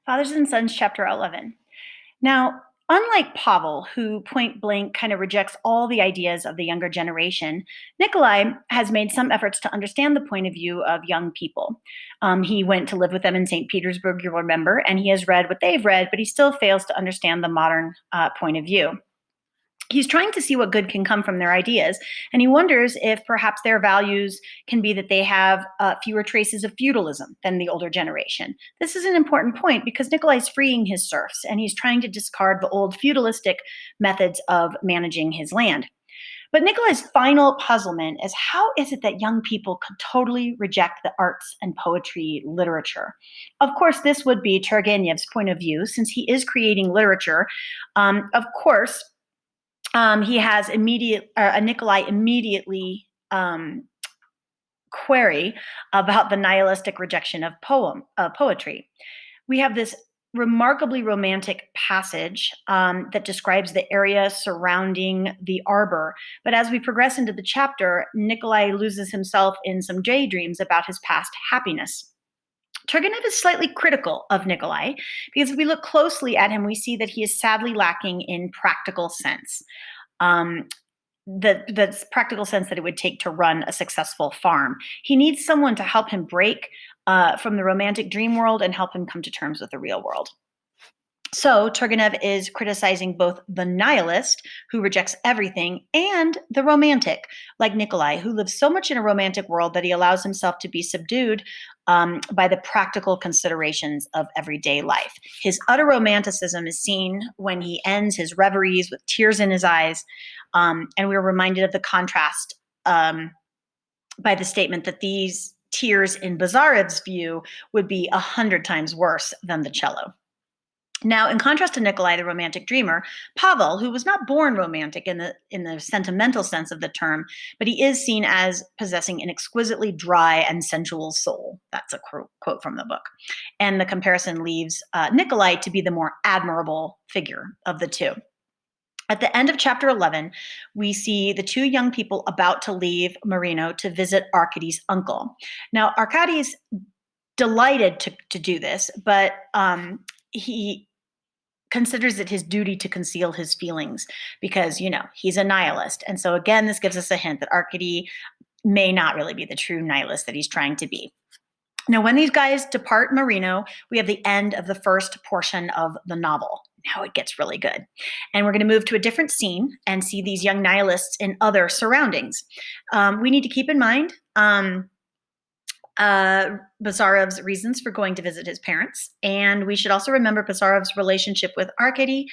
Fathers and Sons, chapter 11. Now, unlike Pavel, who point blank kind of rejects all the ideas of the younger generation, Nikolai has made some efforts to understand the point of view of young people. He went to live with them in St. Petersburg, you'll remember, and he has read what they've read, but he still fails to understand the modern point of view. He's trying to see what good can come from their ideas, and he wonders if perhaps their values can be that they have fewer traces of feudalism than the older generation. This is an important point because Nikolai's freeing his serfs, and he's trying to discard the old feudalistic methods of managing his land. But Nikolai's final puzzlement is how is it that young people could totally reject the arts and poetry literature? Of course, this would be Turgenev's point of view, since he is creating literature. Of course, he has Nikolai immediately query about the nihilistic rejection of poetry. We have this remarkably romantic passage that describes the area surrounding the arbor. But as we progress into the chapter, Nikolai loses himself in some daydreams about his past happiness. Turgenev is slightly critical of Nikolai because if we look closely at him, we see that he is sadly lacking in practical sense. The practical sense that it would take to run a successful farm. He needs someone to help him break from the romantic dream world and help him come to terms with the real world. So Turgenev is criticizing both the nihilist, who rejects everything, and the romantic, like Nikolai, who lives so much in a romantic world that he allows himself to be subdued by the practical considerations of everyday life. His utter romanticism is seen when he ends his reveries with tears in his eyes, and we're reminded of the contrast by the statement that these tears, in Bazarev's view, would be 100 times worse than the cello. Now, in contrast to Nikolai, the romantic dreamer, Pavel, who was not born romantic in the sentimental sense of the term, but he is seen as possessing an exquisitely dry and sensual soul. That's a quote from the book. And the comparison leaves Nikolai to be the more admirable figure of the two. At the end of chapter 11, we see the two young people about to leave Marino to visit Arkady's uncle. Now, Arkady's delighted to do this, but he considers it his duty to conceal his feelings because, he's a nihilist. And so again, this gives us a hint that Arkady may not really be the true nihilist that he's trying to be. Now, when these guys depart Marino, we have the end of the first portion of the novel. Now it gets really good. And we're going to move to a different scene and see these young nihilists in other surroundings. We need to keep in mind Bazarev's reasons for going to visit his parents. And we should also remember Bazarev's relationship with Arkady,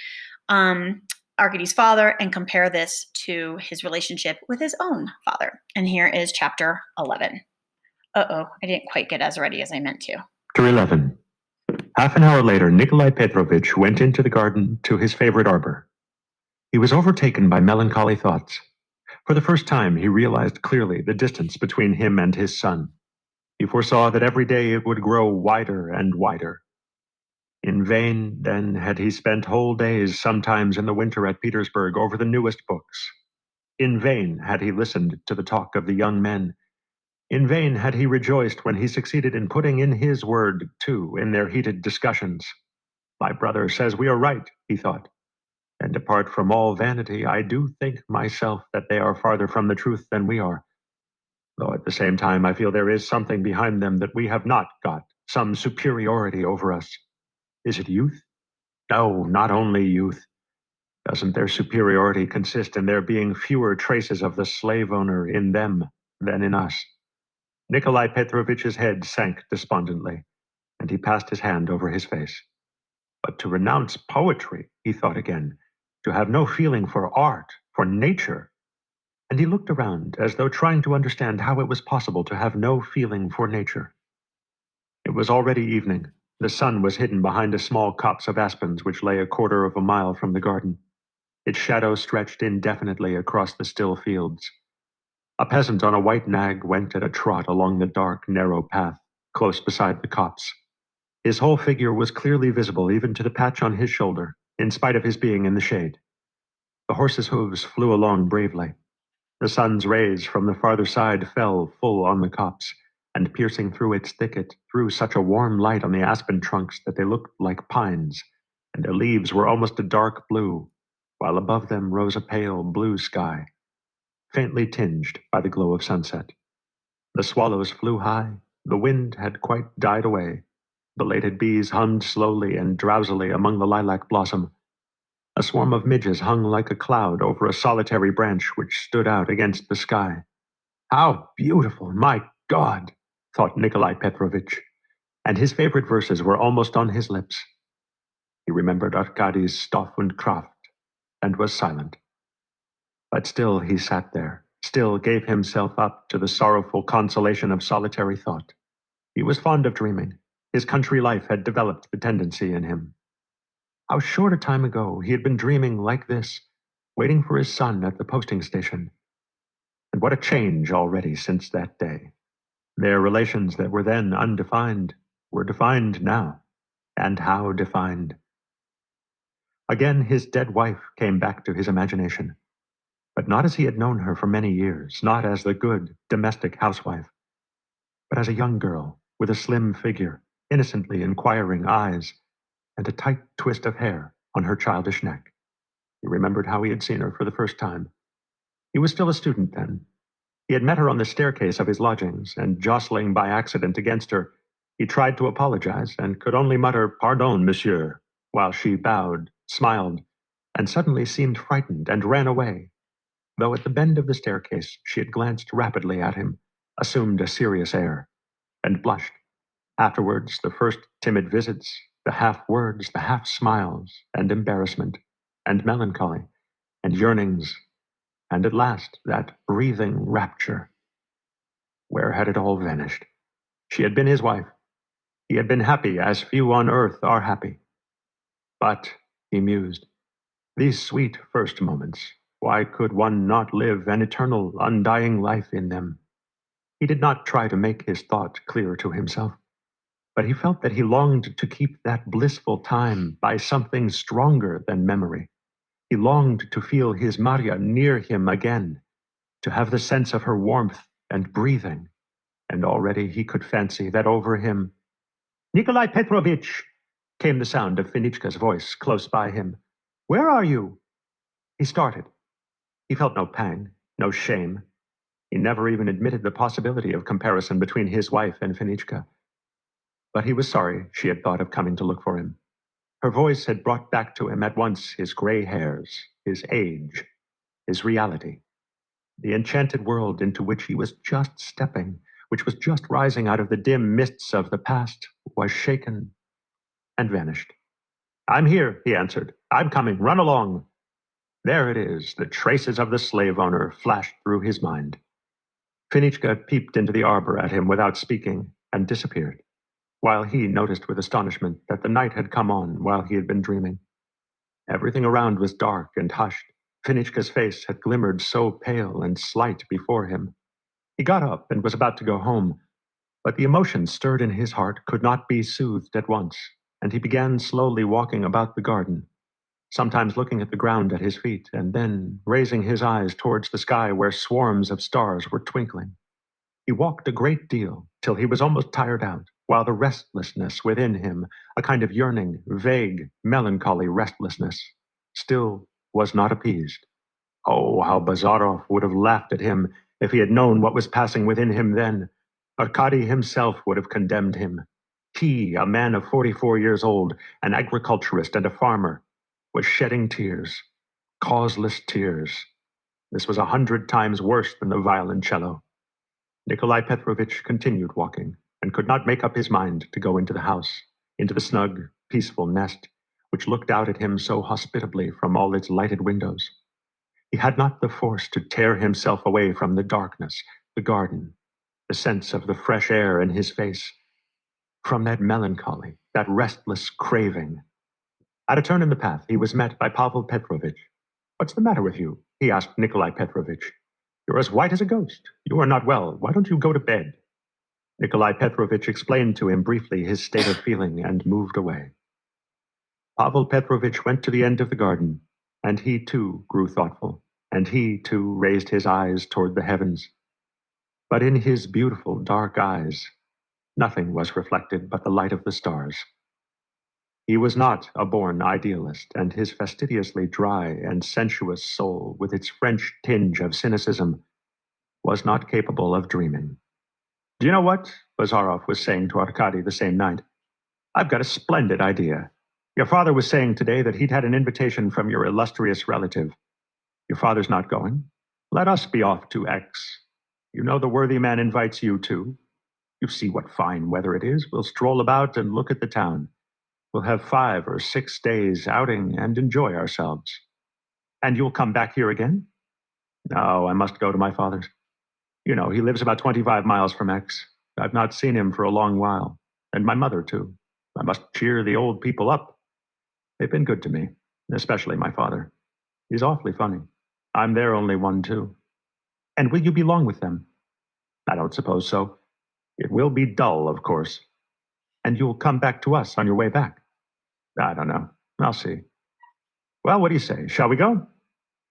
Arkady's father, and compare this to his relationship with his own father. And here is chapter 11. I didn't quite get as ready as I meant to. Chapter 11. Half an hour later, Nikolai Petrovich went into the garden to his favorite arbor. He was overtaken by melancholy thoughts. For the first time, he realized clearly the distance between him and his son. He foresaw that every day it would grow wider and wider. In vain, then, had he spent whole days, sometimes in the winter at Petersburg, over the newest books. In vain had he listened to the talk of the young men. In vain had he rejoiced when he succeeded in putting in his word, too, in their heated discussions. My brother says we are right, he thought. And apart from all vanity, I do think myself that they are farther from the truth than we are. Though at the same time I feel there is something behind them that we have not got, some superiority over us. Is it youth? No, not only youth. Doesn't their superiority consist in there being fewer traces of the slave owner in them than in us? Nikolai Petrovich's head sank despondently, and he passed his hand over his face. But to renounce poetry, he thought again, to have no feeling for art, for nature. And he looked around as though trying to understand how it was possible to have no feeling for nature. It was already evening. The sun was hidden behind a small copse of aspens which lay a quarter of a mile from the garden. Its shadow stretched indefinitely across the still fields. A peasant on a white nag went at a trot along the dark, narrow path, close beside the copse. His whole figure was clearly visible even to the patch on his shoulder, in spite of his being in the shade. The horse's hooves flew along bravely. The sun's rays from the farther side fell full on the copse, and piercing through its thicket threw such a warm light on the aspen trunks that they looked like pines, and their leaves were almost a dark blue, while above them rose a pale blue sky, faintly tinged by the glow of sunset. The swallows flew high, the wind had quite died away. Belated bees hummed slowly and drowsily among the lilac blossom. A swarm of midges hung like a cloud over a solitary branch which stood out against the sky. How beautiful, my God, thought Nikolai Petrovitch, and his favorite verses were almost on his lips. He remembered Arkady's Stoff und Kraft and was silent. But still he sat there, still gave himself up to the sorrowful consolation of solitary thought. He was fond of dreaming. His country life had developed the tendency in him. How short a time ago he had been dreaming like this, waiting for his son at the posting station. And what a change already since that day. Their relations that were then undefined were defined now. And how defined. Again his dead wife came back to his imagination, but not as he had known her for many years, not as the good domestic housewife, but as a young girl with a slim figure, innocently inquiring eyes, and a tight twist of hair on her childish neck. He remembered how he had seen her for the first time. He was still a student then. He had met her on the staircase of his lodgings, and jostling by accident against her, he tried to apologize and could only mutter, "Pardon, monsieur," while she bowed, smiled, and suddenly seemed frightened and ran away, though at the bend of the staircase she had glanced rapidly at him, assumed a serious air, and blushed. Afterwards, the first timid visits, the half words, the half smiles, and embarrassment, and melancholy, and yearnings, and at last that breathing rapture. Where had it all vanished? She had been his wife. He had been happy as few on earth are happy. But, he mused, these sweet first moments, why could one not live an eternal, undying life in them? He did not try to make his thought clear to himself, but he felt that he longed to keep that blissful time by something stronger than memory. He longed to feel his Marya near him again, to have the sense of her warmth and breathing, and already he could fancy that over him, "Nikolai Petrovitch!" came the sound of Fenichka's voice close by him. "Where are you?" He started. He felt no pang, no shame. He never even admitted the possibility of comparison between his wife and Fenichka. But he was sorry she had thought of coming to look for him. Her voice had brought back to him at once his gray hairs, his age, his reality. The enchanted world into which he was just stepping, which was just rising out of the dim mists of the past, was shaken and vanished. "I'm here," he answered. "I'm coming. Run along." There it is. The traces of the slave owner flashed through his mind. Fenichka peeped into the arbor at him without speaking and disappeared, while he noticed with astonishment that the night had come on while he had been dreaming. Everything around was dark and hushed. Fenichka's face had glimmered so pale and slight before him. He got up and was about to go home, but the emotion stirred in his heart could not be soothed at once, and he began slowly walking about the garden, sometimes looking at the ground at his feet, and then raising his eyes towards the sky where swarms of stars were twinkling. He walked a great deal, till he was almost tired out, while the restlessness within him, a kind of yearning, vague, melancholy restlessness, still was not appeased. Oh, how Bazarov would have laughed at him if he had known what was passing within him then. Arkady himself would have condemned him. He, a man of 44 years old, an agriculturist and a farmer, was shedding tears, causeless tears. This was 100 times worse than the violoncello. Nikolai Petrovitch continued walking, and could not make up his mind to go into the house, into the snug, peaceful nest, which looked out at him so hospitably from all its lighted windows. He had not the force to tear himself away from the darkness, the garden, the sense of the fresh air in his face, from that melancholy, that restless craving. At a turn in the path, he was met by Pavel Petrovitch. "What's the matter with you?" he asked Nikolai Petrovitch. "You're as white as a ghost. You are not well. Why don't you go to bed?" Nikolai Petrovitch explained to him briefly his state of feeling and moved away. Pavel Petrovitch went to the end of the garden, and he too grew thoughtful, and he too raised his eyes toward the heavens. But in his beautiful dark eyes, Nothing was reflected but the light of the stars. He was not a born idealist, and his fastidiously dry and sensuous soul, with its French tinge of cynicism, was not capable of dreaming. Do you know what? Bazarov was saying to Arkady the same night. I've got a splendid idea. Your father was saying today that he'd had an invitation from your illustrious relative. Your father's not going. Let us be off to X. You know the worthy man invites you too. You see what fine weather it is. We'll stroll about and look at the town. We'll have 5 or 6 days outing and enjoy ourselves. And you'll come back here again? No, I must go to my father's. You know, he lives about 25 miles from X. I've not seen him for a long while. And my mother, too. I must cheer the old people up. They've been good to me, especially my father. He's awfully funny. I'm their only one, too. And will you be long with them? I don't suppose so. It will be dull, of course. And you'll come back to us on your way back. I don't know. I'll see. Well, what do you say? Shall we go?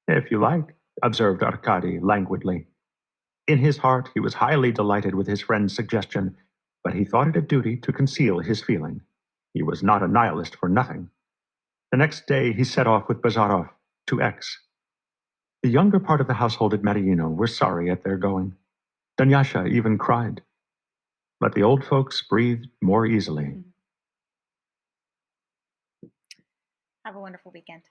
If you like, observed Arkady languidly. In his heart, he was highly delighted with his friend's suggestion, but he thought it a duty to conceal his feeling. He was not a nihilist for nothing. The next day, he set off with Bazarov to X. The younger part of the household at Medellino were sorry at their going. Dunyasha even cried. But the old folks breathed more easily. Have a wonderful weekend.